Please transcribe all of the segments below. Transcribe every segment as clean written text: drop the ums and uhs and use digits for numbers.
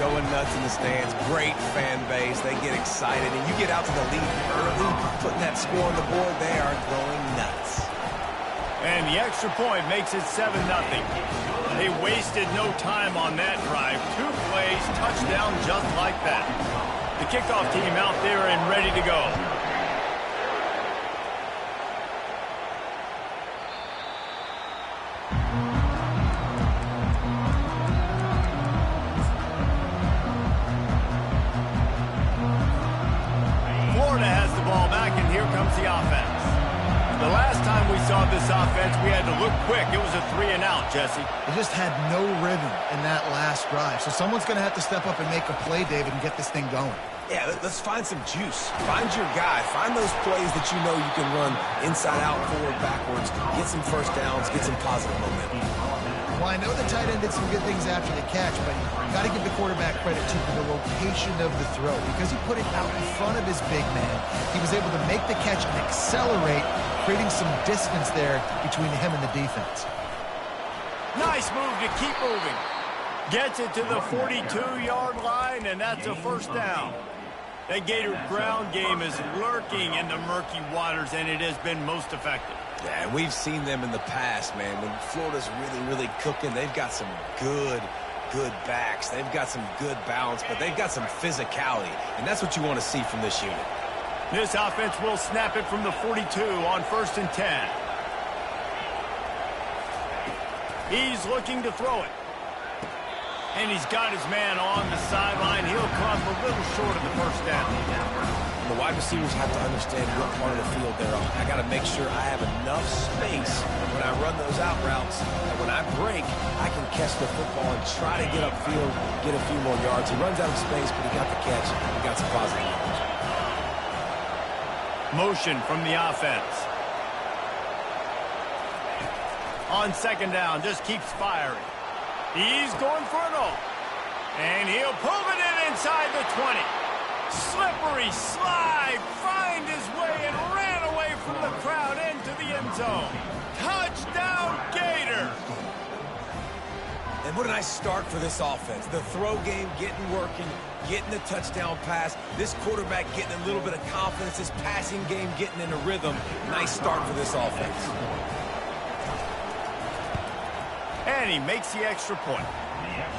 going nuts in the stands. Great fan base. They get excited. And you get out to the lead early, putting that score on the board, they are going nuts. And the extra point makes it 7-0. They wasted no time on that drive. 2 plays, touchdown just like that. The kickoff team out there and ready to go. Florida has the ball back, and here comes the offense. The last time we saw this offense, we had to look quick. It was a 3-and-out, Jesse. They just had no rhythm in that last drive. So someone's going to have to step up and make a play, David, and get this thing going. Yeah, let's find some juice. Find your guy. Find those plays that you know you can run inside out, forward, backwards. Get some first downs. Get some positive momentum. Well, I know the tight end did some good things after the catch, but you got to give the quarterback credit, too, for the location of the throw. Because he put it out in front of his big man, he was able to make the catch and accelerate, creating some distance there between him and the defense. Nice move to keep moving. Gets it to the 42-yard line, and that's a first down. That Gator ground game is lurking in the murky waters, and it has been most effective. Yeah, and we've seen them in the past, man. When Florida's really cooking, they've got some good backs. They've got some good balance, but they've got some physicality, and that's what you want to see from this unit. This offense will snap it from the 42 on 1st and 10. He's looking to throw it. And he's got his man on the sideline. He'll come a little short of the first down. The wide receivers have to understand what part of the field they're on. I got to make sure I have enough space when I run those out routes that when I break, I can catch the football and try to get upfield, get a few more yards. He runs out of space, but he got the catch. He got some positive numbers. Motion from the offense. On 2nd down, just keeps firing. He's going for it all. And he'll pull it in inside the 20. Slippery slide, find his way and ran away from the crowd into the end zone. Touchdown, Gator. And what a nice start for this offense. The throw game getting working, getting the touchdown pass. This quarterback getting a little bit of confidence. This passing game getting in a rhythm. Nice start for this offense. And he makes the extra point.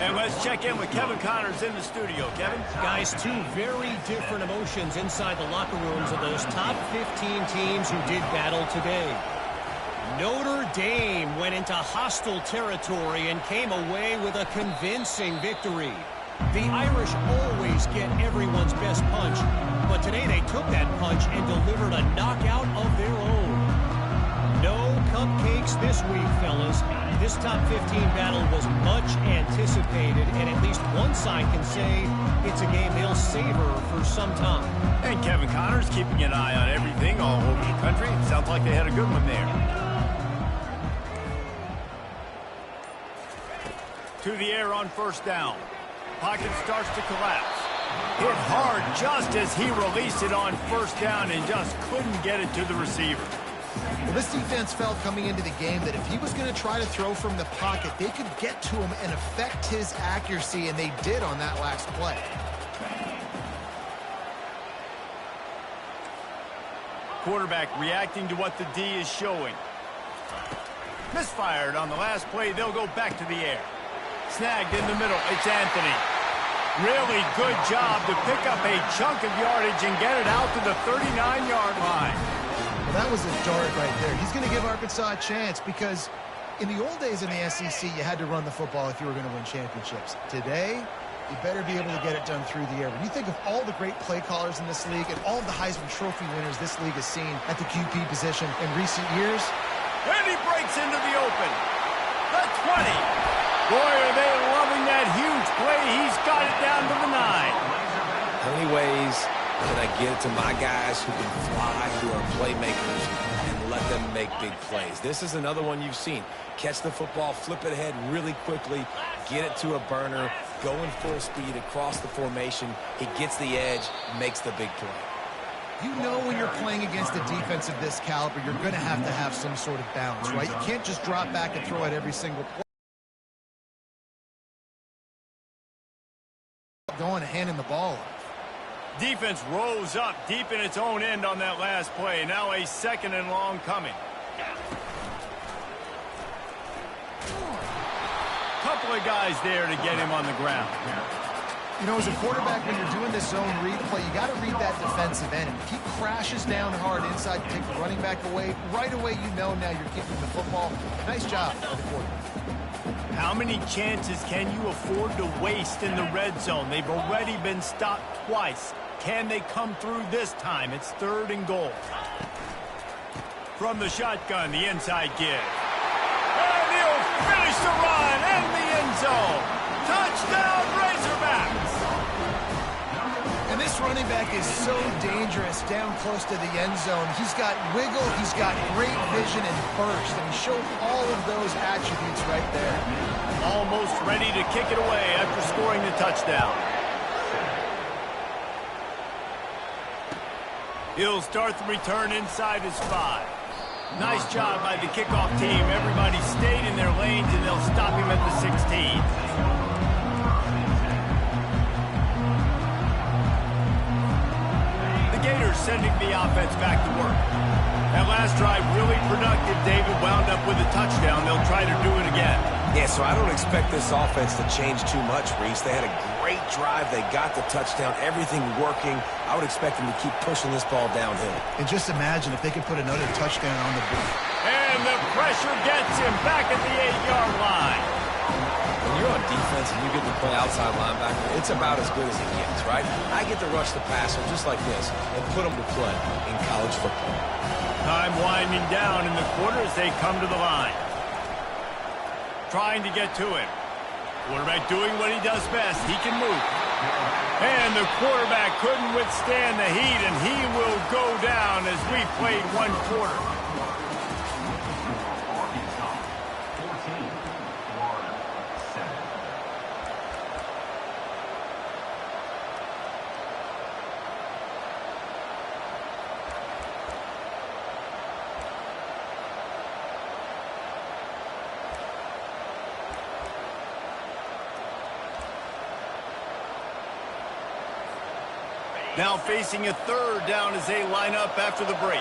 And let's check in with Kevin Connors in the studio. Kevin? Guys, 2 very different emotions inside the locker rooms of those top 15 teams who did battle today. Notre Dame went into hostile territory and came away with a convincing victory. The Irish always get everyone's best punch, but today they took that punch and delivered a knockout of their own. No cupcakes this week, fellas. This top 15 battle was much anticipated, and at least one side can say it's a game they'll savor for some time. And Kevin Connors keeping an eye on everything all over the country. Sounds like they had a good one there. To the air on 1st down. Pocket starts to collapse. Hit hard just as he released it on 1st down and just couldn't get it to the receiver. Well, this defense felt coming into the game that if he was going to try to throw from the pocket, they could get to him and affect his accuracy, and they did on that last play. Quarterback reacting to what the D is showing. Misfired on the last play. They'll go back to the air. Snagged in the middle. It's Anthony. Really good job to pick up a chunk of yardage and get it out to the 39-yard line. Well, that was a dart right there. He's going to give Arkansas a chance because in the old days in the SEC, you had to run the football if you were going to win championships. Today, you better be able to get it done through the air. When you think of all the great play callers in this league and all of the Heisman Trophy winners this league has seen at the QB position in recent years. And he breaks into the open. The 20. Boy, are they loving that huge play. He's got it down to the 9. How many ways can I get it to my guys who can fly, who are playmakers, and let them make big plays? This is another one you've seen. Catch the football, flip it ahead really quickly, get it to a burner, going full speed across the formation. He gets the edge, makes the big play. You know when you're playing against a defense of this caliber, you're going to have some sort of balance, right? You can't just drop back and throw it every single play. going and handing the ball off. Defense rose up deep in its own end on that last play. Now a 2nd and long coming. Couple of guys there to get him on the ground. You know, as a quarterback, when you're doing this zone read play, you got to read that defensive end. And if he crashes down hard inside to take the running back away, right away you know now you're keeping the football. Nice job by the quarterback. How many chances can you afford to waste in the red zone? They've already been stopped twice. Can they come through this time? It's 3rd and goal. From the shotgun, the inside give. And he'll finish the run in the end zone. Touchdown, Razorbacks! And this running back is so dangerous down close to the end zone. He's got wiggle, he's got great vision and burst, and he showed all of those attributes right there. Almost ready to kick it away after scoring the touchdown. He'll start the return inside his 5. Nice job by the kickoff team. Everybody stayed in their lanes, and they'll stop him at the 16. The Gators sending the offense back to work. That last drive really productive. David wound up with a touchdown. They'll try to do it again. Yeah, so I don't expect this offense to change too much, Reese. They had a great drive. They got the touchdown. Everything working. I would expect them to keep pushing this ball downhill. And just imagine if they could put another touchdown on the board. And the pressure gets him back at the 8-yard line. When you're on defense and you get to play outside linebacker, it's about as good as it gets, right? I get to rush the passer just like this and put them to play in college football. Time winding down in the quarter as they come to the line. Trying to get to him. Quarterback doing what he does best. He can move. And the quarterback couldn't withstand the heat, and he will go down as we played 1 quarter. Now facing a 3rd down as they line up after the break.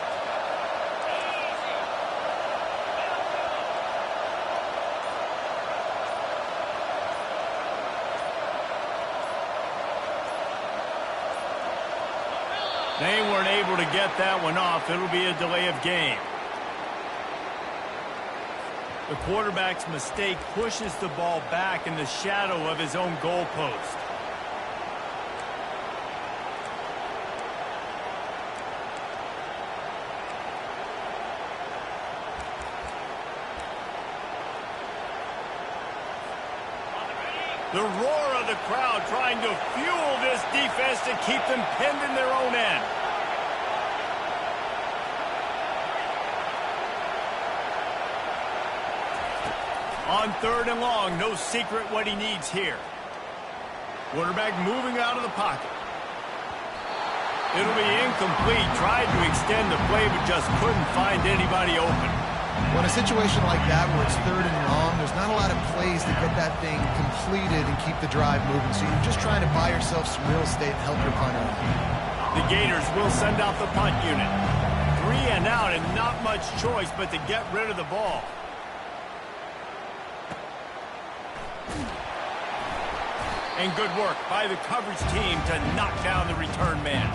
They weren't able to get that one off. It'll be a delay of game. The quarterback's mistake pushes the ball back in the shadow of his own goalpost. The roar of the crowd trying to fuel this defense to keep them pinned in their own end. On 3rd and long, no secret what he needs here. Quarterback moving out of the pocket. It'll be incomplete. Tried to extend the play, but just couldn't find anybody open. Well, in a situation like that where it's 3rd and long, there's not a lot of plays to get that thing completed and keep the drive moving. So you're just trying to buy yourself some real estate and help your punter. The Gators will send out the punt unit. 3 and out and not much choice but to get rid of the ball. And good work by the coverage team to knock down the return man.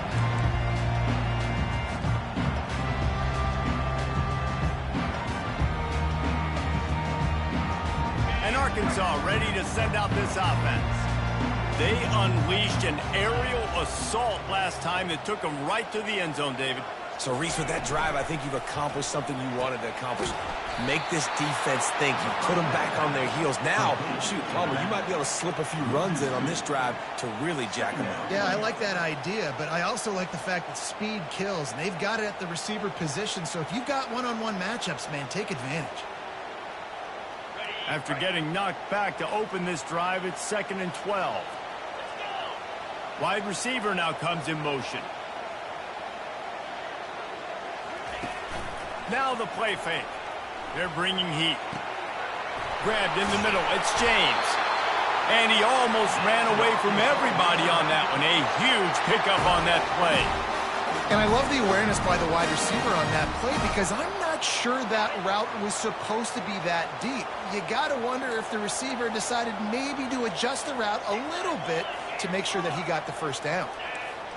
And Arkansas ready to send out this offense. They unleashed an aerial assault last time that took them right to the end zone, David. So, Reese, with that drive, I think you've accomplished something you wanted to accomplish. Make this defense think. You put them back on their heels. Now, shoot, Palmer, you might be able to slip a few runs in on this drive to really jack them up. Yeah, I like that idea, but I also like the fact that speed kills, and they've got it at the receiver position. So if you've got one-on-one matchups, man, take advantage. After getting knocked back to open this drive, it's 2nd and 12. Wide receiver now comes in motion. Now the play fake. They're bringing heat. Grabbed in the middle. It's James. And he almost ran away from everybody on that one. A huge pickup on that play. And I love the awareness by the wide receiver on that play because I'm not sure that route was supposed to be that deep. You got to wonder if the receiver decided maybe to adjust the route a little bit to make sure that he got the first down.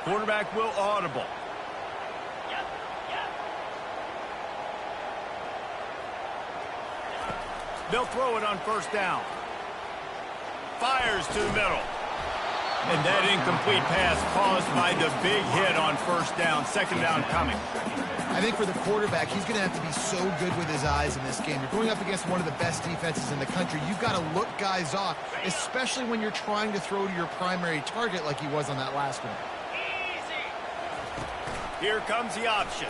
Quarterback will audible. They'll throw it on first down. Fires to the middle. And that incomplete pass caused by the big hit on first down. Second down coming. I think for the quarterback, he's going to have to be so good with his eyes in this game. You're going up against one of the best defenses in the country. You've got to look guys off, especially when you're trying to throw to your primary target like he was on that last one. Here comes the option.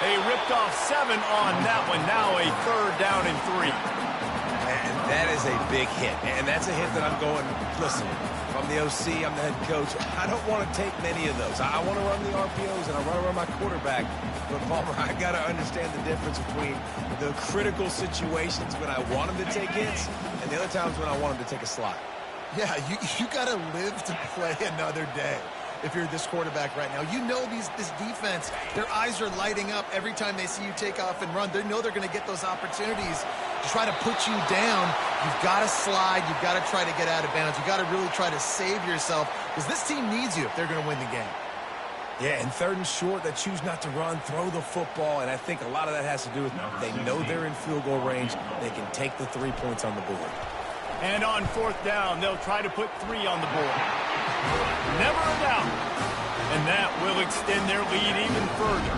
They ripped off 7 on that one. Now a third down and 3. And that is a big hit. And that's a hit that I'm going, listen, from the OC, I'm the head coach. I don't want to take many of those. I want to run the RPOs and I want to run my quarterback. But, Palmer, I got to understand the difference between the critical situations when I want him to take hits and the other times when I want him to take a slot. Yeah, you got to live to play another day. If you're this quarterback right now, you know this defense, their eyes are lighting up every time they see you take off and run. They know they're going to get those opportunities to try to put you down. You've got to slide. You've got to try to get out of bounds. You've got to really try to save yourself because this team needs you if they're going to win the game. Yeah, and third and short, they choose not to run, throw the football, and I think a lot of that has to do with they know they're in field goal range. They can take the 3 points on the board. And on fourth down, they'll try to put 3 on the board. Never a doubt. And that will extend their lead even further.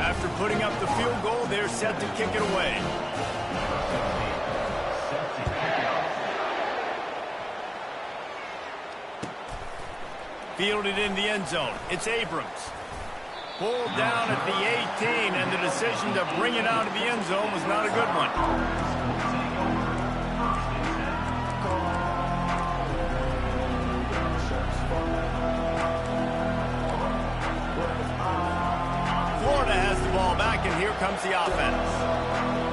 After putting up the field goal, they're set to kick it away. Fielded in the end zone. It's Abrams. Pulled down at the 18, and the decision to bring it out of the end zone was not a good one. Florida has the ball back, and here comes the offense.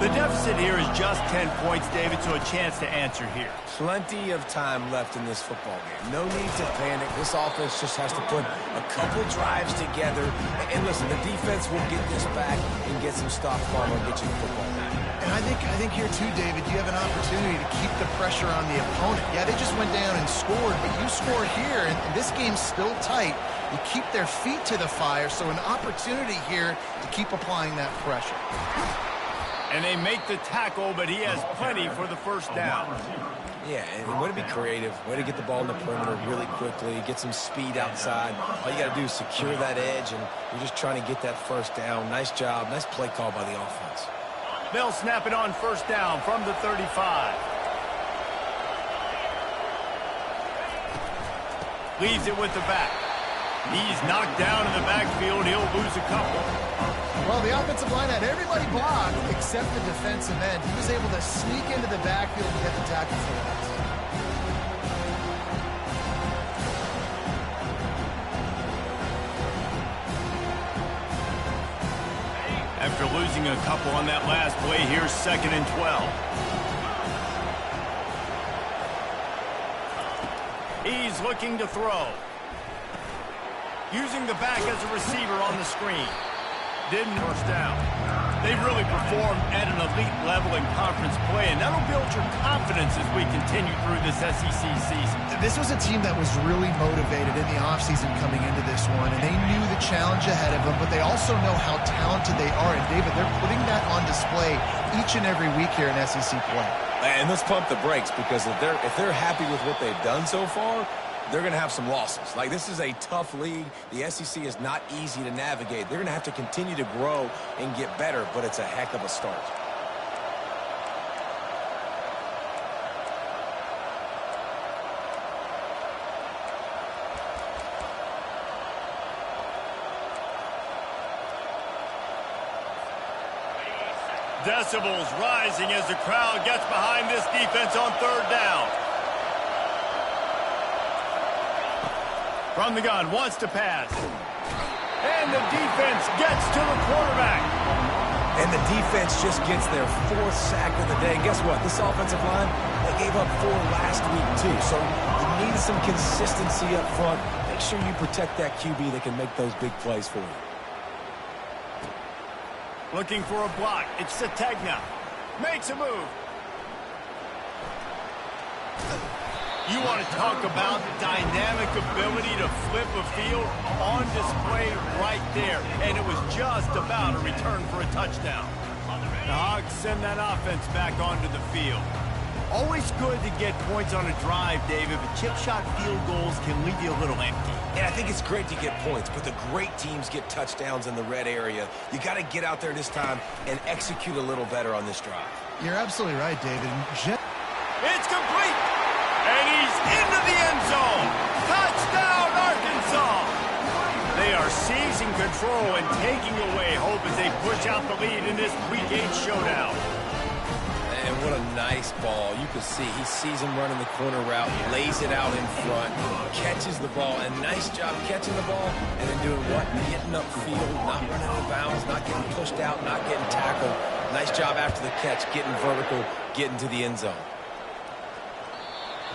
The deficit here is just 10 points, David, so a chance to answer here. Plenty of time left in this football game. No need to panic. This offense just has to put a couple drives together. And listen, the defense will get this back and get some stops on and get you the football back. And I think here too, David, you have an opportunity to keep the pressure on the opponent. Yeah, they just went down and scored, but you score here, and this game's still tight. You keep their feet to the fire, so an opportunity here to keep applying that pressure. And they make the tackle, but he has plenty for the first down. Yeah, and way to be creative, way to get the ball in the perimeter really quickly, get some speed outside. All you got to do is secure that edge, and you're just trying to get that first down. Nice job, nice play call by the offense. They'll snap it on first down from the 35. Leaves it with the back. He's knocked down in the backfield. He'll lose a couple. Well, the offensive line had everybody blocked except the defensive end. He was able to sneak into the backfield and get the tackle for us. After losing a couple on that last play, here's 2nd and 12. He's looking to throw. Using the back as a receiver on the screen. Didn't first down. They've really performed at an elite level in conference play, and that'll build your confidence as we continue through this SEC season. This was a team that was really motivated in the offseason coming into this one, and they knew the challenge ahead of them, but they also know how talented they are. And, David, they're putting that on display each and every week here in SEC play. And let's pump the brakes, because if they're happy with what they've done so far, they're going to have some losses. Like, this is a tough league. The SEC is not easy to navigate. They're going to have to continue to grow and get better, but it's a heck of a start. Decibels rising as the crowd gets behind this defense on third down. From the gun, wants to pass. And the defense gets to the quarterback. And the defense just gets their 4th sack of the day. And guess what? This offensive line, they gave up 4 last week too. So you need some consistency up front. Make sure you protect that QB that can make those big plays for you. Looking for a block. It's Ncaa. Makes a move. You want to talk about dynamic ability to flip a field on display right there. And it was just about a return for a touchdown. The Hogs send that offense back onto the field. Always good to get points on a drive, David, but chip shot field goals can leave you a little empty. And I think it's great to get points, but the great teams get touchdowns in the red area. You got to get out there this time and execute a little better on this drive. You're absolutely right, David. It's complete! And he's into the end zone. Touchdown, Arkansas! They are seizing control and taking away hope as they push out the lead in this Week 8 showdown. And what a nice ball. You can see he sees him running the corner route, lays it out in front, catches the ball, and nice job catching the ball and then doing what? Getting upfield, not running out of bounds, not getting pushed out, not getting tackled. Nice job after the catch, getting vertical, getting to the end zone.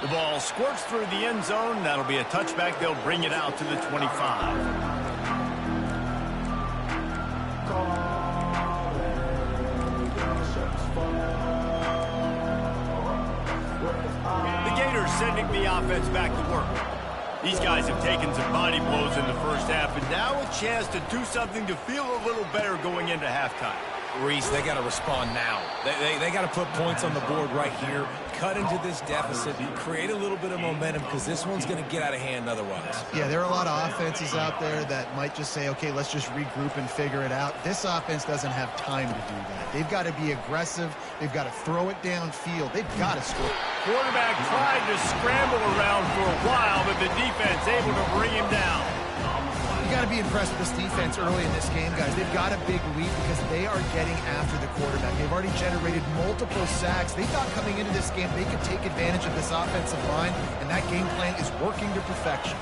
The ball squirts through the end zone. That'll be a touchback. They'll bring it out to the 25. The Gators sending the offense back to work. These guys have taken some body blows in the first half, and now a chance to do something to feel a little better going into halftime. Reese, they got to respond now. They got to put points on the board right here, cut into this deficit, and create a little bit of momentum because this one's going to get out of hand otherwise. Yeah, there are a lot of offenses out there that might just say, okay, let's just regroup and figure it out. This offense doesn't have time to do that. They've got to be aggressive. They've got to throw it downfield. They've got to score. Quarterback tried to scramble around for a while, but the defense able to bring him down. You got to be impressed with this defense early in this game, guys. They've got a big lead because they are getting after the quarterback. They've already generated multiple sacks. They thought coming into this game they could take advantage of this offensive line, and that game plan is working to perfection.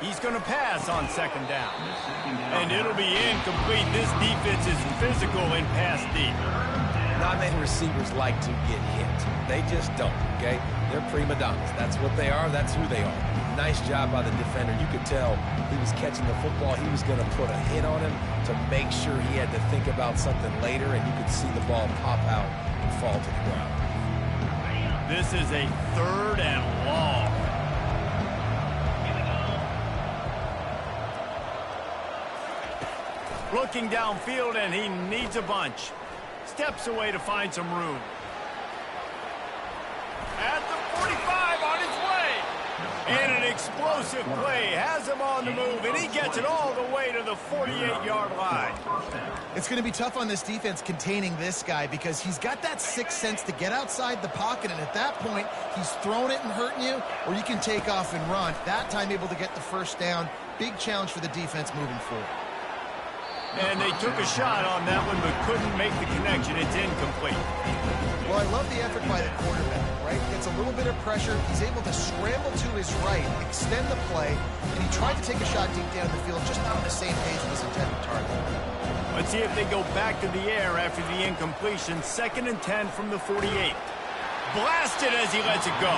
He's going to pass on second down. And it'll be incomplete. This defense is physical and pass deep. Not many receivers like to get hit. They just don't, okay? They're prima donnas. That's what they are. That's who they are. Nice job by the defender. You could tell he was catching the football. He was going to put a hit on him to make sure he had to think about something later, and you could see the ball pop out and fall to the ground. This is a 3rd and long. Looking downfield, and he needs a bunch. Steps away to find some room. At the 45 on his way. And an explosive play has him on the move, and he gets it all the way to the 48-yard line. It's going to be tough on this defense containing this guy because he's got that sixth sense to get outside the pocket, and at that point, he's throwing it and hurting you, or you can take off and run. That time able to get the first down. Big challenge for the defense moving forward. And they took a shot on that one, but couldn't make the connection. It's incomplete. Well, I love the effort by the quarterback, right? Gets a little bit of pressure. He's able to scramble to his right, extend the play, and he tried to take a shot deep down the field, just not on the same page with his intended target. Let's see if they go back to the air after the incompletion. 2nd and 10 from the 48. Blasted as he lets it go.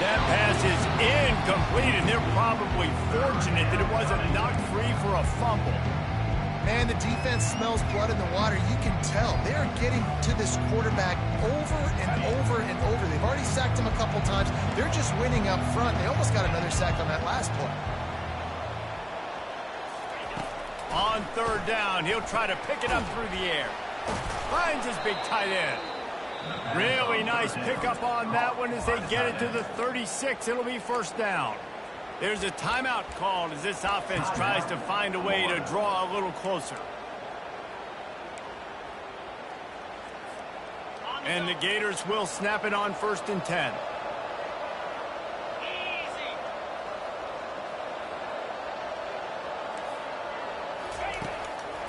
That pass is incomplete, and they're probably fortunate that it wasn't knocked free for a fumble. Man, the defense smells blood in the water. You can tell. They are getting to this quarterback over and over and over. They've already sacked him a couple times. They're just winning up front. They almost got another sack on that last play. On 3rd down, he'll try to pick it up through the air. Finds his big tight end. Really nice pickup on that one as they get it to the 36. It'll be 1st down. There's a timeout called as this offense tries to find a way to draw a little closer. And the Gators will snap it on 1st and 10.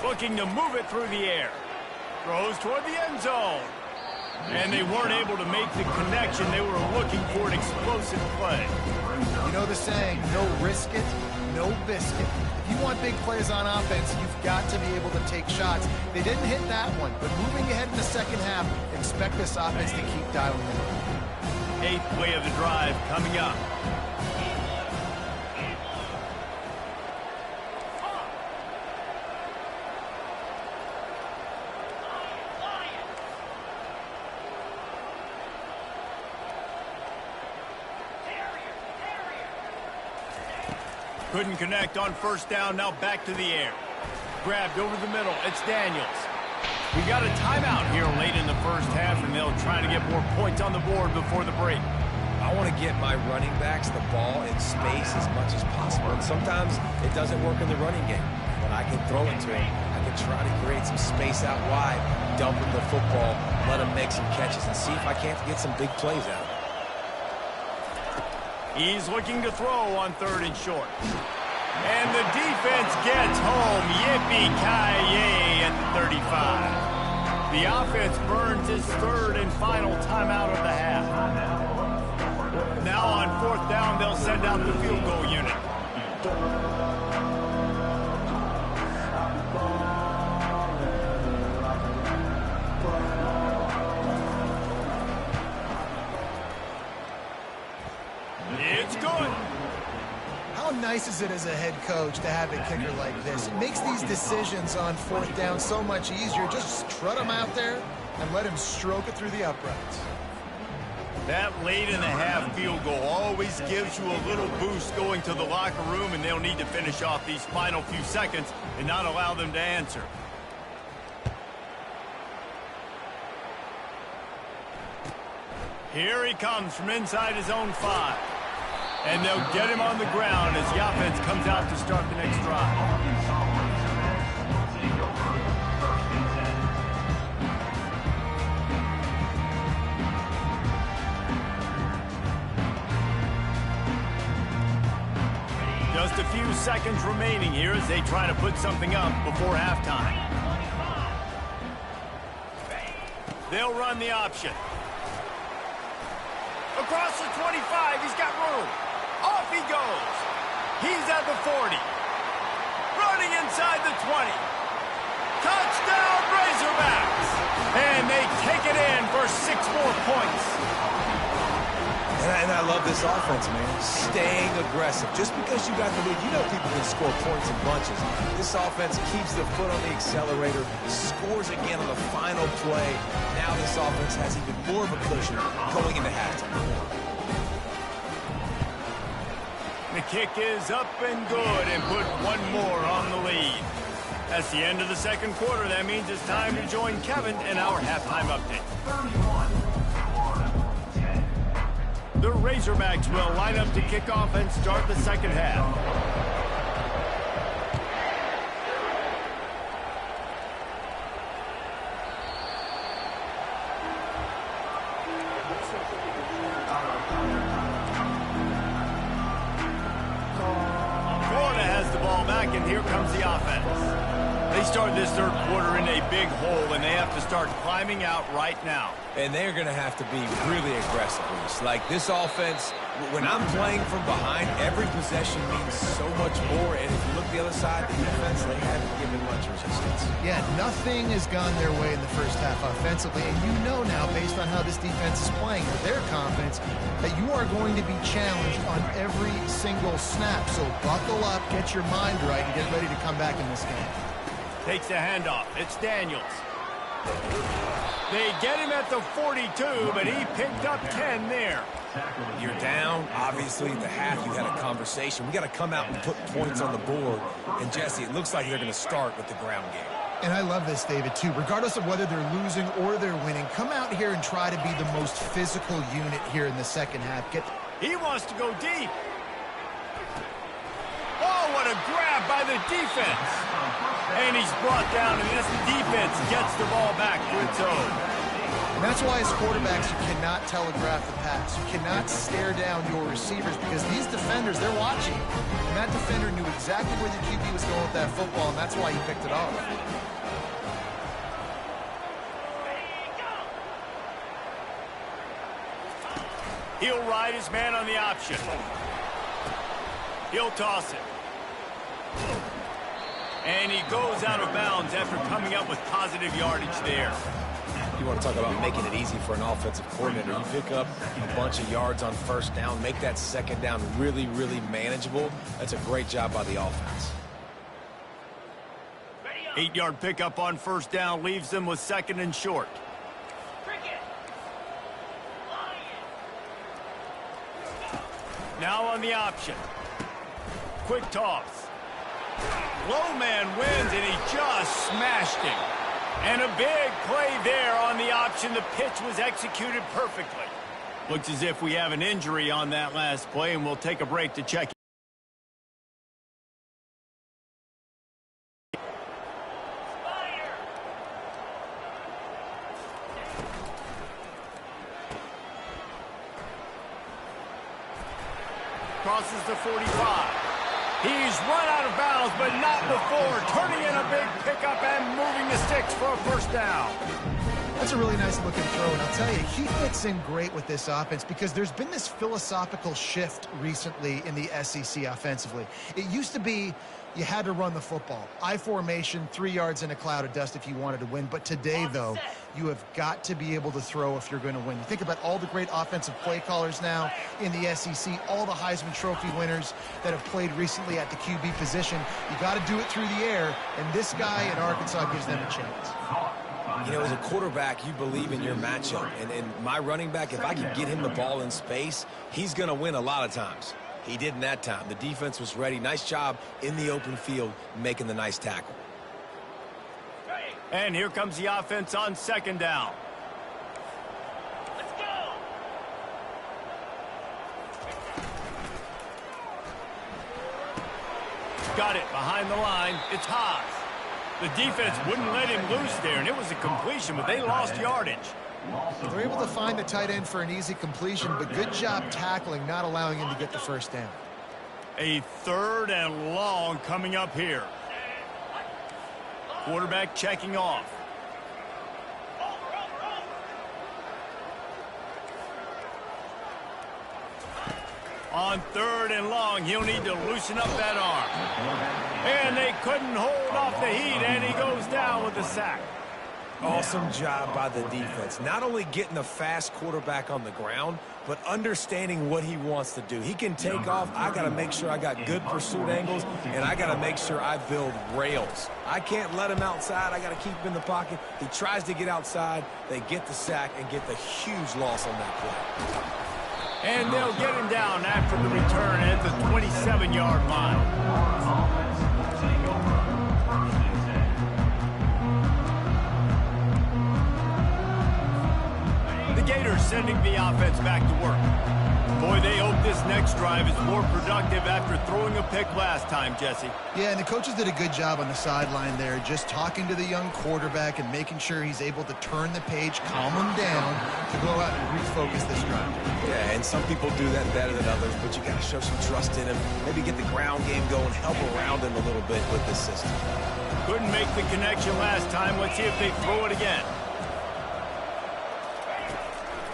Looking to move it through the air. Throws toward the end zone. And they weren't able to make the connection. They were looking for an explosive play. You know the saying, no risk it, no biscuit. If you want big plays on offense, you've got to be able to take shots. They didn't hit that one, but moving ahead in the second half, expect this offense to keep dialing in. Eighth play of the drive coming up. Couldn't connect on first down. Now back to the air. Grabbed over the middle. It's Daniels. We got a timeout here late in the first half, and they'll try to get more points on the board before the break. I want to get my running backs the ball in space as much as possible. And sometimes it doesn't work in the running game, but I can throw it to him. I can try to create some space out wide, dump him the football, let him make some catches, and see if I can't get some big plays out of it. He's looking to throw on 3rd and short. And the defense gets home. Yippee-ki-yay at the 35. The offense burns its 3rd and final timeout of the half. Now on 4th down, they'll send out the field goal unit. It's good. How nice is it as a head coach to have a kicker like this? It makes these decisions on 4th down so much easier. Just strut him out there and let him stroke it through the uprights. That late in the half field goal always gives you a little boost going to the locker room, and they'll need to finish off these final few seconds and not allow them to answer. Here he comes from inside his own 5. And they'll get him on the ground as the offense comes out to start the next drive. Just a few seconds remaining here as they try to put something up before halftime. They'll run the option. Across the 25, he's got room. Off he goes. He's at the 40. Running inside the 20. Touchdown, Razorbacks! And they take it in for 6 more points. And I love this offense, man. Staying aggressive. Just because you got the lead, you know people can score points in bunches. This offense keeps the foot on the accelerator, scores again on the final play. Now this offense has even more of a cushion going into halftime. The kick is up and good and put one more on the lead. That's the end of the second quarter. That means it's time to join Kevin in our halftime update. The Razorbacks will line up to kick off and start the second half. And here comes the offense. They start this third quarter in a big hole, and they have to start climbing out right now. And they're going to have to be really aggressive. Like this offense, when I'm playing from behind, every possession means so much more. And if you look the other side, the defense, they haven't given much resistance. Yeah, nothing has gone their way in the first half offensively. And you know now, based on how this defense is playing, with their confidence, that you are going to be challenged on every single snap. So buckle up, get your mind right, and get ready to come back in this game. Takes the handoff. It's Daniels. They get him at the 42, but he picked up 10 there. You're down. Obviously, at the half, you had a conversation. We got to come out and put points on the board. And, Jesse, it looks like they're going to start with the ground game. And I love this, David, too. Regardless of whether they're losing or they're winning, come out here and try to be the most physical unit here in the second half. He wants to go deep. Oh, what a grab by the defense. And he's brought down, and this defense gets the ball back to its own. And that's why as quarterbacks, you cannot telegraph the pass. You cannot stare down your receivers because these defenders, they're watching. And that defender knew exactly where the QB was going with that football, and that's why he picked it off. He'll ride his man on the option. He'll toss it. And he goes out of bounds after coming up with positive yardage there. You want to talk about making it easy for an offensive coordinator. You pick up a bunch of yards on first down, make that second down really, really manageable. That's a great job by the offense. 8-yard pickup on first down leaves them with second and short. Now on the option. Quick toss. Low man wins, and he just smashed him. And a big play there on the option. The pitch was executed perfectly. Looks as if we have an injury on that last play, and we'll take a break to check. Crosses the 45. He's run out of bounds, but not before turning in a big pickup and moving the sticks for a first down. That's a really nice looking throw, and I'll tell you, he fits in great with this offense because there's been this philosophical shift recently in the SEC offensively. It used to be you had to run the football. I formation, 3 yards in a cloud of dust if you wanted to win. But today, though, you have got to be able to throw if you're going to win. You think about all the great offensive play callers now in the SEC, all the Heisman Trophy winners that have played recently at the QB position. You got to do it through the air, and this guy in Arkansas gives them a chance. You know, as a quarterback, you believe in your matchup. And my running back, if I can get him the ball in space, he's going to win a lot of times. He didn't that time. The defense was ready. Nice job in the open field making the nice tackle. And here comes the offense on second down. Let's go. Got it behind the line. It's Haas. The defense wouldn't let him loose there, and it was a completion, but they lost yardage. They're able to find the tight end for an easy completion, but good job tackling, not allowing him to get the first down. A third and long coming up here. Quarterback checking off. On third and long, he'll need to loosen up that arm. And they couldn't hold off the heat, and he goes down with the sack. Awesome job by the defense. Not only getting a fast quarterback on the ground, but understanding what he wants to do. He can take off. I got to make sure I got good pursuit angles, and I got to make sure I build rails. I can't let him outside. I got to keep him in the pocket. He tries to get outside. They get the sack and get the huge loss on that play. And they'll get him down after the return at the 27-yard line. Gators sending the offense back to work. Boy, they hope this next drive is more productive after throwing a pick last time, Jesse. Yeah, and the coaches did a good job on the sideline there, just talking to the young quarterback and making sure he's able to turn the page, calm him down to go out and refocus this drive. Yeah, and some people do that better than others, but you got to show some trust in him. Maybe get the ground game going, help around him a little bit with this system. Couldn't make the connection last time. Let's see if they throw it again.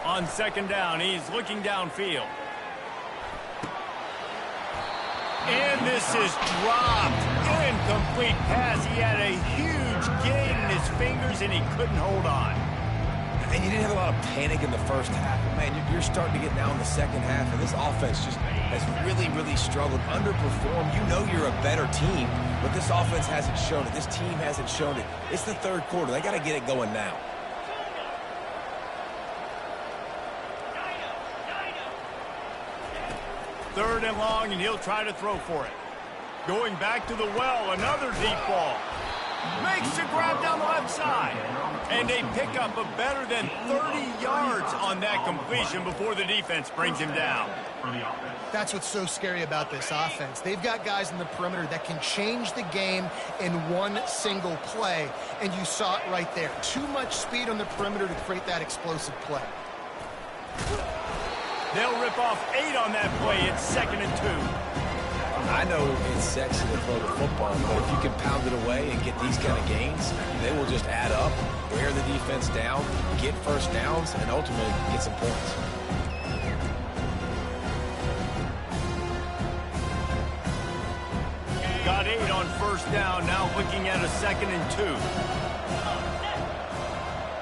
On second down, he's looking downfield. And this is dropped. Incomplete pass. He had a huge gain in his fingers, and he couldn't hold on. And you didn't have a lot of panic in the first half. Man, you're starting to get down in the second half, and this offense just has really, really struggled, underperformed. You know you're a better team, but this offense hasn't shown it. This team hasn't shown it. It's the third quarter. They got to get it going now. Third and long, and he'll try to throw for it. Going back to the well, another deep ball. Makes a grab down the left side. And they pick up a better than 30 yards on that completion before the defense brings him down. That's what's so scary about this offense. They've got guys in the perimeter that can change the game in one single play, and you saw it right there. Too much speed on the perimeter to create that explosive play. They'll rip off 8 on that play. It's 2nd and 2. I know it's sexy to throw the football, but if you can pound it away and get these kind of gains, they will just add up, wear the defense down, get first downs, and ultimately get some points. Got 8 on first down, now looking at a 2nd and 2.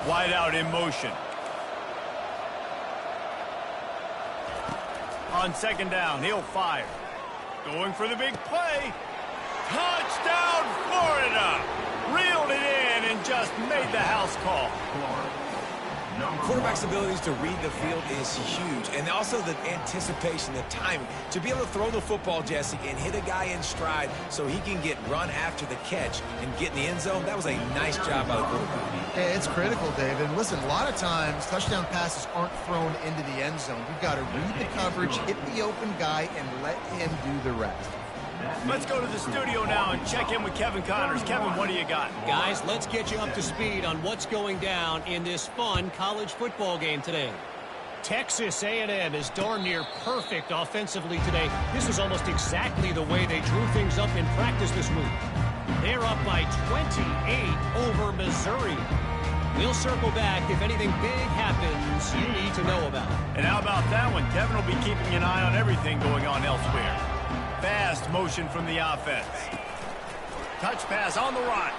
Wide out in motion. On 2nd down, he'll fire. Going for the big play. Touchdown, Florida! Reeled it in and just made the house call. Quarterback's abilities to read the field is huge, and also the anticipation, the timing. To be able to throw the football, Jesse, and hit a guy in stride so he can get run after the catch and get in the end zone, that was a nice job by the quarterback. Yeah, it's critical, David. And listen, a lot of times touchdown passes aren't thrown into the end zone. You've got to read the coverage, hit the open guy, and let him do the rest. Let's go to the studio now and check in with Kevin Connors. Kevin, what do you got? Guys, let's get you up to speed on what's going down in this fun college football game today. Texas A&M is darn near perfect offensively today. This is almost exactly the way they drew things up in practice this week. They're up by 28 over Missouri. We'll circle back if anything big happens you need to know about. And how about that one? Kevin will be keeping an eye on everything going on elsewhere. Fast motion from the offense. Touch pass on the run.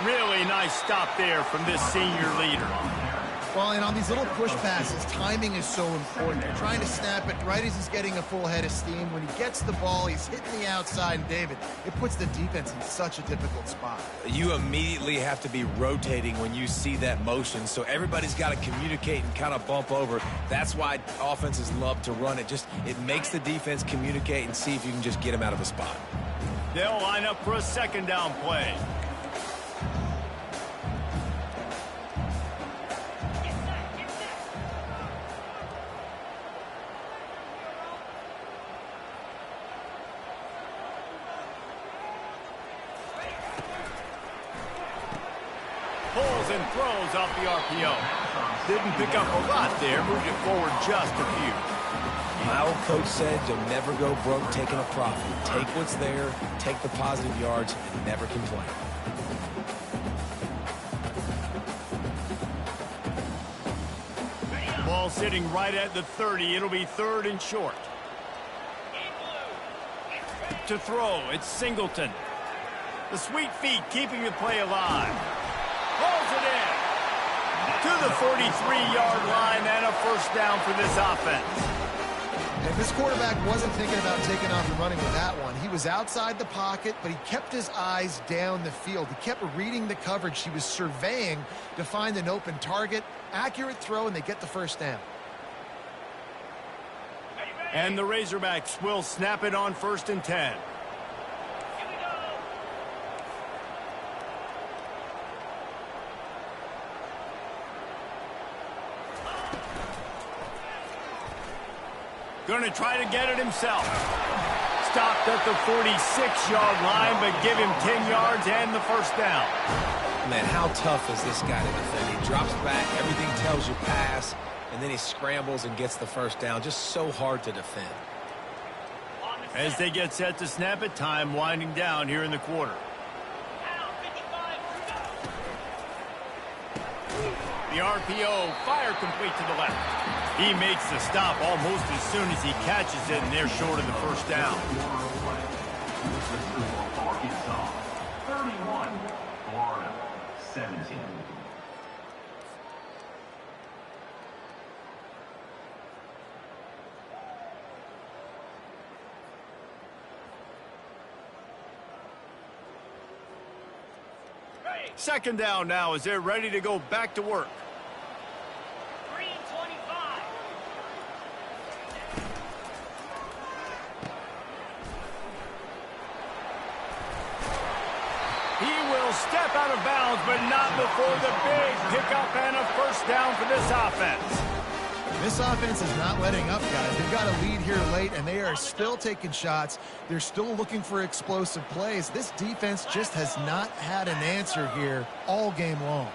Really nice stop there from this senior leader. Well, and on these little push passes, timing is so important. They're trying to snap it right as he's getting a full head of steam. When he gets the ball, he's hitting the outside. And, David, it puts the defense in such a difficult spot. You immediately have to be rotating when you see that motion, so everybody's got to communicate and kind of bump over. That's why offenses love to run it. It makes the defense communicate and see if you can just get him out of a spot. They'll line up for a 2nd down play. Pulls and throws off the RPO. Didn't pick up a lot there. Moved it forward just a few. My old coach said you'll never go broke taking a profit. Take what's there, take the positive yards, and never complain. Ball sitting right at the 30. It'll be 3rd and short. To throw, it's Singleton. The sweet feet keeping the play alive. Pulls it in. To the 43-yard line and a 1st down for this offense. And this quarterback wasn't thinking about taking off and running with that one. He was outside the pocket, but he kept his eyes down the field. He kept reading the coverage. He was surveying to find an open target. Accurate throw, and they get the 1st down. And the Razorbacks will snap it on 1st and 10. Going to try to get it himself. Stopped at the 46-yard line, but give him 10 yards and the 1st down. Man, how tough is this guy to defend? He drops back, everything tells you pass, and then he scrambles and gets the 1st down. Just so hard to defend. As they get set to snap it, time winding down here in the quarter. The RPO, fire complete to the left. He makes the stop almost as soon as he catches it, and they're short of the 1st down. 31, Florida, 17. Second down now as they're ready to go back to work. 3:25. He will step out of bounds, but not before the big pickup and a 1st down for this offense. This offense is not letting up, guys. They've got a lead here late, and they are still taking shots. They're still looking for explosive plays. This defense just has not had an answer here all game long.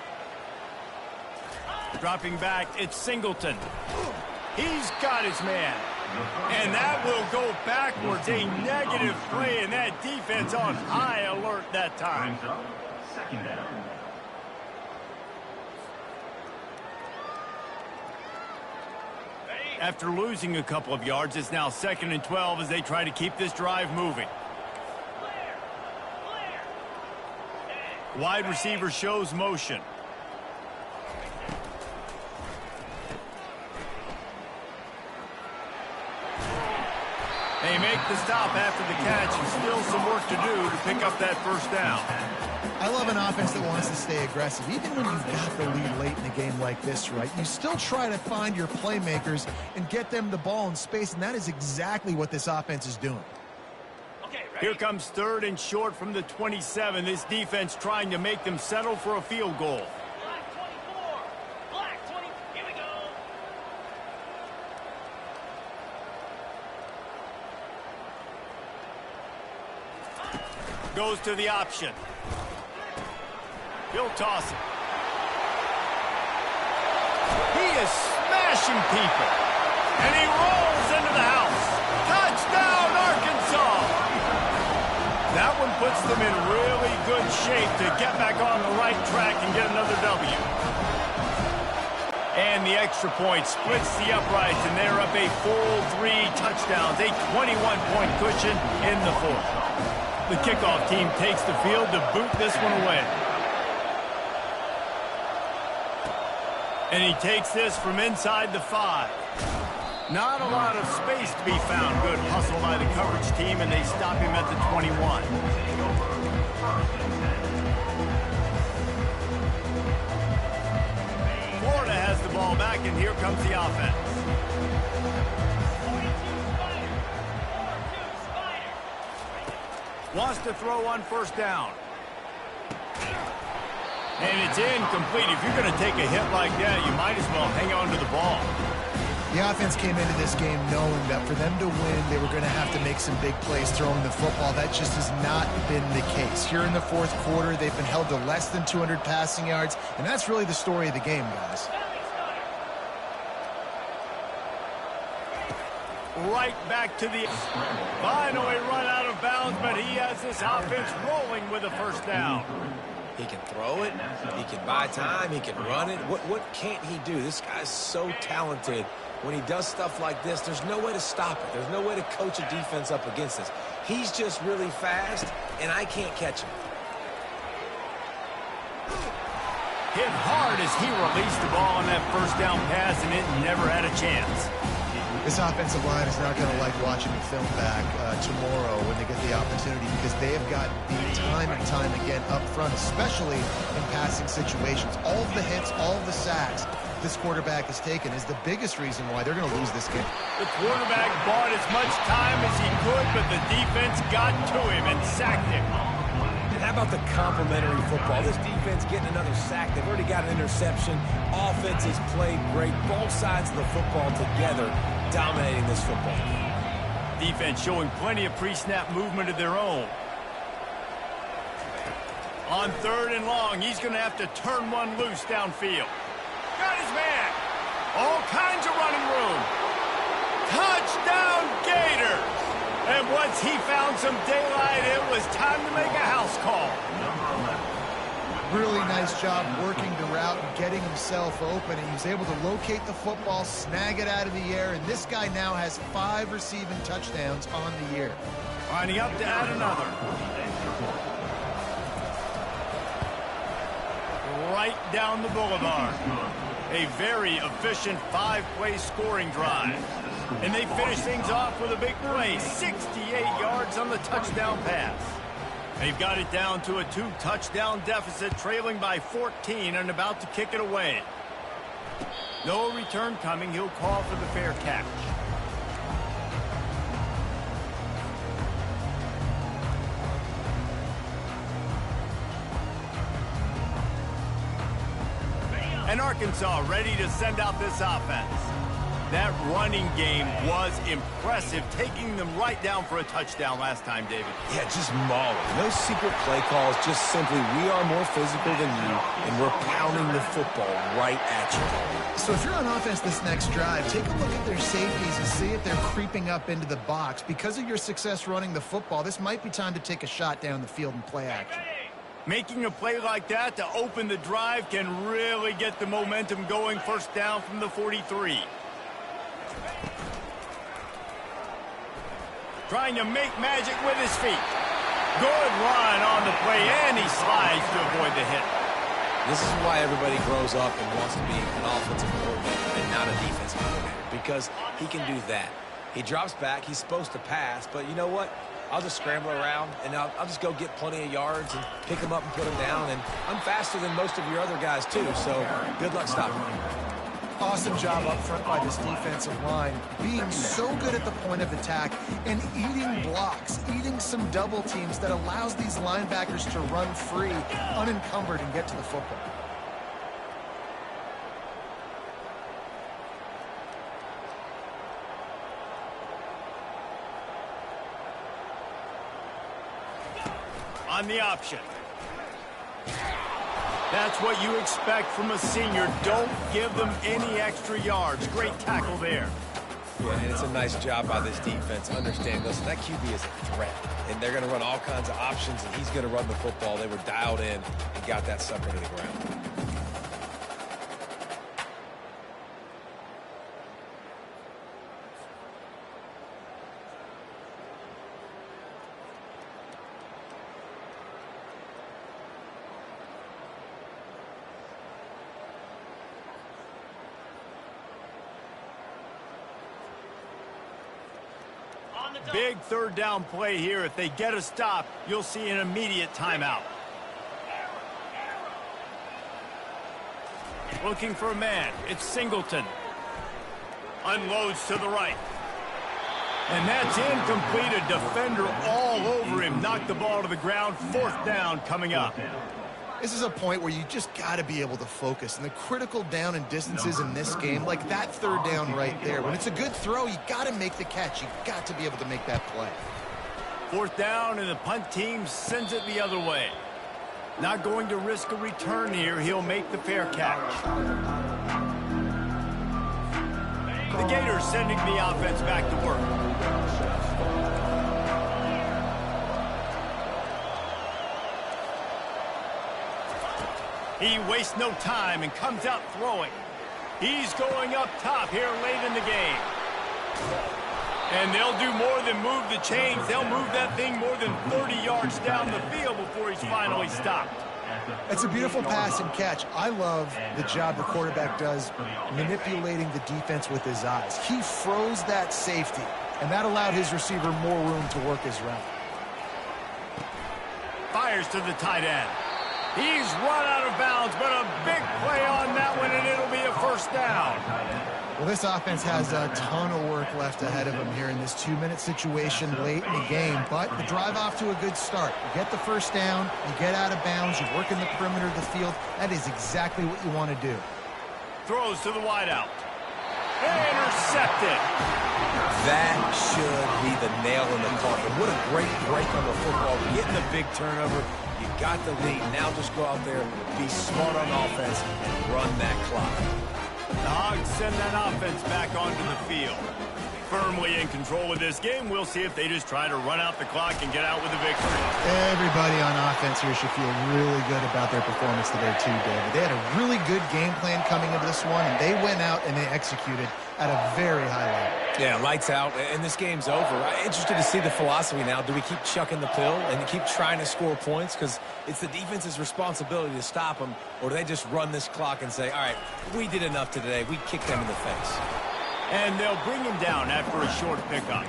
Dropping back, it's Singleton. He's got his man. And that will go backwards. A negative play, and that defense on high alert that time. 2nd down. After losing a couple of yards, it's now 2nd and 12 as they try to keep this drive moving. Wide receiver shows motion. They make the stop after the catch, and still some work to do to pick up that first down. I love an offense that wants to stay aggressive. Even when you've got the lead late in a game like this, right, you still try to find your playmakers and get them the ball in space, and that is exactly what this offense is doing. Here comes 3rd and short from the 27. This defense trying to make them settle for a field goal. Black 20. Here we go. Goes to the option. He'll toss it. He is smashing people. And he rolls into the house. Touchdown, Arkansas! That one puts them in really good shape to get back on the right track and get another W. And the extra point splits the uprights, and they're up a full 3 touchdowns, a 21-point cushion in the 4th. The kickoff team takes the field to boot this one away. And he takes this from inside the 5. Not a lot of space to be found. Good hustle by the coverage team, and they stop him at the 21. Florida has the ball back, and here comes the offense. Wants to throw on first down. And it's incomplete. If you're going to take a hit like that, you might as well hang on to the ball. The offense came into this game knowing that for them to win, they were going to have to make some big plays throwing the football. That just has not been the case. Here in the 4th quarter, they've been held to less than 200 passing yards, and that's really the story of the game, guys. Right back to the... Finally run out of bounds, but he has this offense rolling with a first down. He can throw it. He can buy time. He can run it. What can't he do? This guy's so talented. When he does stuff like this, there's no way to stop it. There's no way to coach a defense up against this. He's just really fast, and I can't catch him. Hit hard as he released the ball on that first down pass, and it never had a chance. This offensive line is not going to like watching the film back tomorrow when they get the opportunity, because they have got beat time and time again up front, especially in passing situations. All of the hits, all of the sacks this quarterback has taken is the biggest reason why they're going to lose this game. The quarterback bought as much time as he could, but the defense got to him and sacked him. And how about the complementary football? This defense getting another sack. They've already got an interception. Offense has played great. Both sides of the football together dominating this football game. Defense showing plenty of pre-snap movement of their own. On 3rd and long, he's going to have to turn one loose downfield. Got his man. All kinds of running room. Touchdown Gators! And once he found some daylight, it was time to make a house call. Really nice job working the route and getting himself open. And he was able to locate the football, snag it out of the air, and this guy now has 5 receiving touchdowns on the year. Lining up to add another. Right down the boulevard. A very efficient 5-play scoring drive. And they finish things off with a big play. 68 yards on the touchdown pass. They've got it down to a 2-touchdown deficit, trailing by 14 and about to kick it away. No return coming. He'll call for the fair catch. And Arkansas ready to send out this offense. That running game was impressive, taking them right down for a touchdown last time, David. Yeah, just mauling. No secret play calls, just simply we are more physical than you, and we're pounding the football right at you. So if you're on offense this next drive, take a look at their safeties and see if they're creeping up into the box. Because of your success running the football, this might be time to take a shot down the field and play action. Making a play like that to open the drive can really get the momentum going. First down from the 43. Trying to make magic with his feet. Good run on the play, and he slides to avoid the hit. This is why everybody grows up and wants to be an offensive coordinator and not a defensive coordinator, because he can do that. He drops back. He's supposed to pass, but you know what? I'll just scramble around, and I'll just go get plenty of yards and pick them up and put them down, and I'm faster than most of your other guys, too, so good luck stopping me. Awesome job up front by this defensive line, being so good at the point of attack and eating blocks, eating some double teams that allows these linebackers to run free, unencumbered, and get to the football. On the option. That's what you expect from a senior. Don't give them any extra yards. Great tackle there. Yeah, and it's a nice job by this defense. Understand, listen, that QB is a threat, and they're going to run all kinds of options, and he's going to run the football. They were dialed in and got that sucker to the ground. Big third down play here. If they get a stop, you'll see an immediate timeout. Looking for a man. It's Singleton. Unloads to the right. And that's incomplete. A defender all over him. Knocked the ball to the ground. Fourth down coming up. This is a point where you just got to be able to focus. And the critical down and distances in this game, like that third down right there, when it's a good throw, you got to make the catch. You got to be able to make that play. Fourth down, and the punt team sends it the other way. Not going to risk a return here. He'll make the fair catch. The Gators sending the offense back to work. He wastes no time and comes out throwing. He's going up top here late in the game. And they'll do more than move the chains. They'll move that thing more than 30 yards down the field before he's finally stopped. It's a beautiful pass and catch. I love the job the quarterback does manipulating the defense with his eyes. He froze that safety, and that allowed his receiver more room to work his route. Fires to the tight end. He's run out of bounds, but a big play on that one, and it'll be a first down. Well, this offense has a ton of work left ahead of them here in this 2-minute situation late in the game, but the drive off to a good start. You get the first down, you get out of bounds, you work in the perimeter of the field. That is exactly what you want to do. Throws to the wideout. Intercepted. That should be the nail in the coffin. What a great break on the football. Getting the big turnover. You got the lead. Now just go out there, be smart on offense, and run that clock. The Hogs send that offense back onto the field. Firmly in control of this game. We'll see if they just try to run out the clock and get out with a victory. Everybody on offense here should feel really good about their performance today too, David. They had a really good game plan coming into this one, and they went out and they executed at a very high level. Yeah, lights out, and this game's over. I'm interested to see the philosophy now. Do we keep chucking the pill and keep trying to score points? Because it's the defense's responsibility to stop them, or do they just run this clock and say, all right, we did enough today. We kicked them in the face. And they'll bring him down after a short pickup.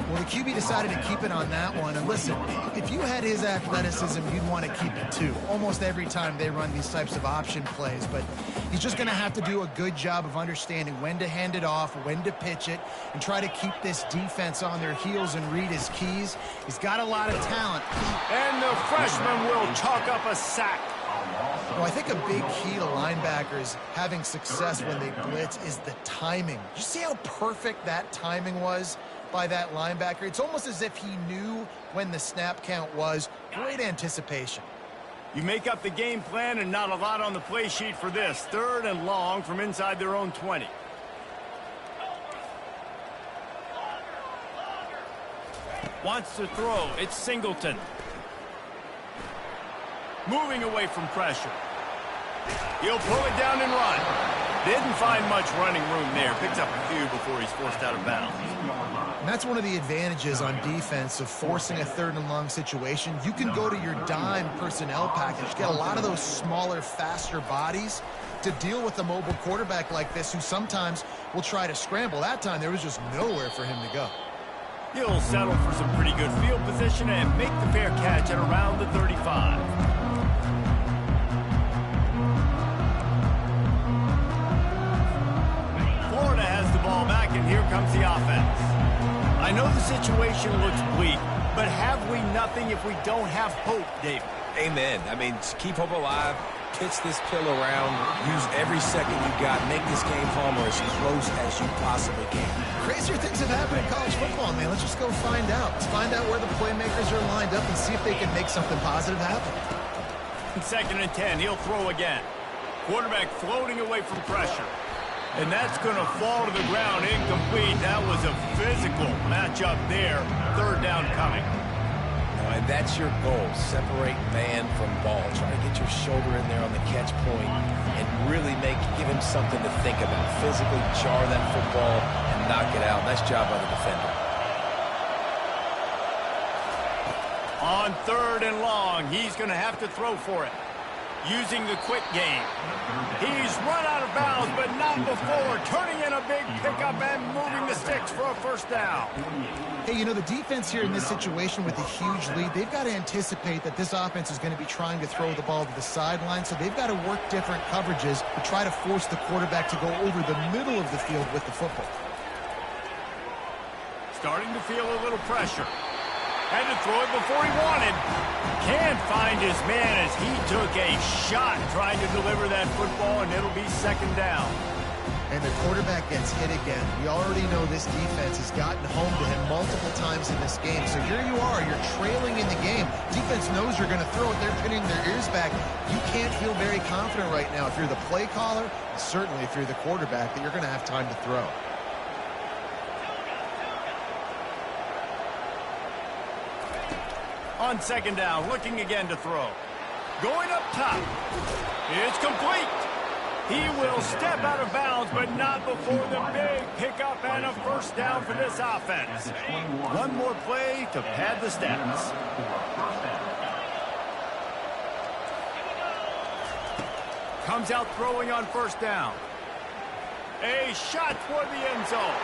Well, the QB decided to keep it on that one. And listen, if you had his athleticism, you'd want to keep it too. Almost every time they run these types of option plays. But he's just going to have to do a good job of understanding when to hand it off, when to pitch it, and try to keep this defense on their heels and read his keys. He's got a lot of talent. And the freshman will chalk up a sack. Well, I think a big key to linebackers having success when they blitz is the timing. Did you see how perfect that timing was by that linebacker? It's almost as if he knew when the snap count was. Great anticipation. You make up the game plan and not a lot on the play sheet for this. Third and long from inside their own 20. Wants to throw. It's Singleton. Moving away from pressure. He'll pull it down and run. Didn't find much running room there. Picks up a few before he's forced out of bounds. And that's one of the advantages on defense of forcing a third and long situation. You can go to your dime personnel package, get a lot of those smaller, faster bodies to deal with a mobile quarterback like this who sometimes will try to scramble. That time, there was just nowhere for him to go. He'll settle for some pretty good field position and make the fair catch at around the 35. Florida has the ball back, and here comes the offense. I know the situation looks bleak, but have we nothing if we don't have hope, David? Amen. I mean, keep hope alive. Pitch this pill around. Use every second you got. Make this game home or as close as you possibly can. Crazier things have happened in college football, man. Let's just go find out. Let's find out where the playmakers are lined up and see if they can make something positive happen. 2nd and 10. He'll throw again. Quarterback floating away from pressure. And that's going to fall to the ground incomplete. That was a physical matchup there. 3rd down coming. And that's your goal. Separate man from ball. Try to get your shoulder in there on the catch point and really give him something to think about. Physically jar that football and knock it out. Nice job by the defender. On 3rd and long, he's going to have to throw for it. Using the quick game. He's run out of bounds, but not before. Turning in a big pickup and moving the sticks for a 1st down. Hey, you know, the defense here in this situation with a huge lead, they've got to anticipate that this offense is going to be trying to throw the ball to the sideline, so they've got to work different coverages to try to force the quarterback to go over the middle of the field with the football. Starting to feel a little pressure. Had to throw it before he wanted. Can't find his man as he took a shot trying to deliver that football, and it'll be 2nd down. And the quarterback gets hit again. We already know this defense has gotten home to him multiple times in this game. So here you are, you're trailing in the game. Defense knows you're going to throw it. They're pinning their ears back. You can't feel very confident right now if you're the play caller, certainly if you're the quarterback, that you're going to have time to throw. On 2nd down, looking again to throw. Going up top. It's complete. He will step out of bounds, but not before the big pickup and a 1st down for this offense. One more play to pad the stats. Comes out throwing on 1st down. A shot toward the end zone.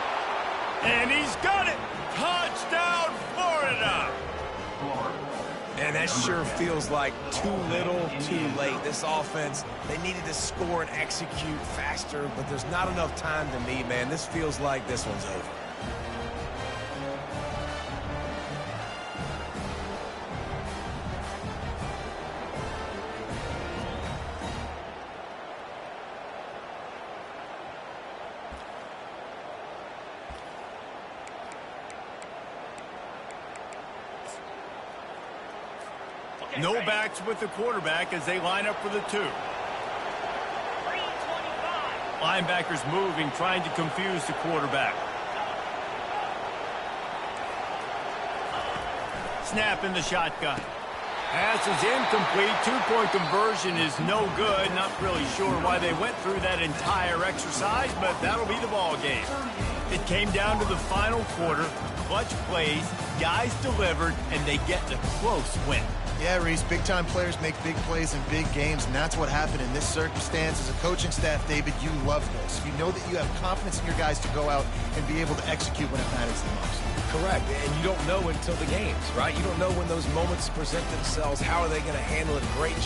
And he's got it. Touchdown, Florida. And that sure feels like too little, too late. This offense, they needed to score and execute faster, but there's not enough time to me, man. This feels like this one's over. No backs with the quarterback as they line up for the 2. Linebackers moving, trying to confuse the quarterback. Snap in the shotgun. Pass is incomplete. 2-point conversion is no good. Not really sure why they went through that entire exercise, but that'll be the ball game. It came down to the final quarter. Clutch plays, guys delivered, and they get the close win. Yeah, Reese, big-time players make big plays in big games, and that's what happened in this circumstance. As a coaching staff, David, you love this. You know that you have confidence in your guys to go out and be able to execute when it matters the most. Correct, and you don't know until the games, right? You don't know when those moments present themselves. How are they going to handle it? Great job.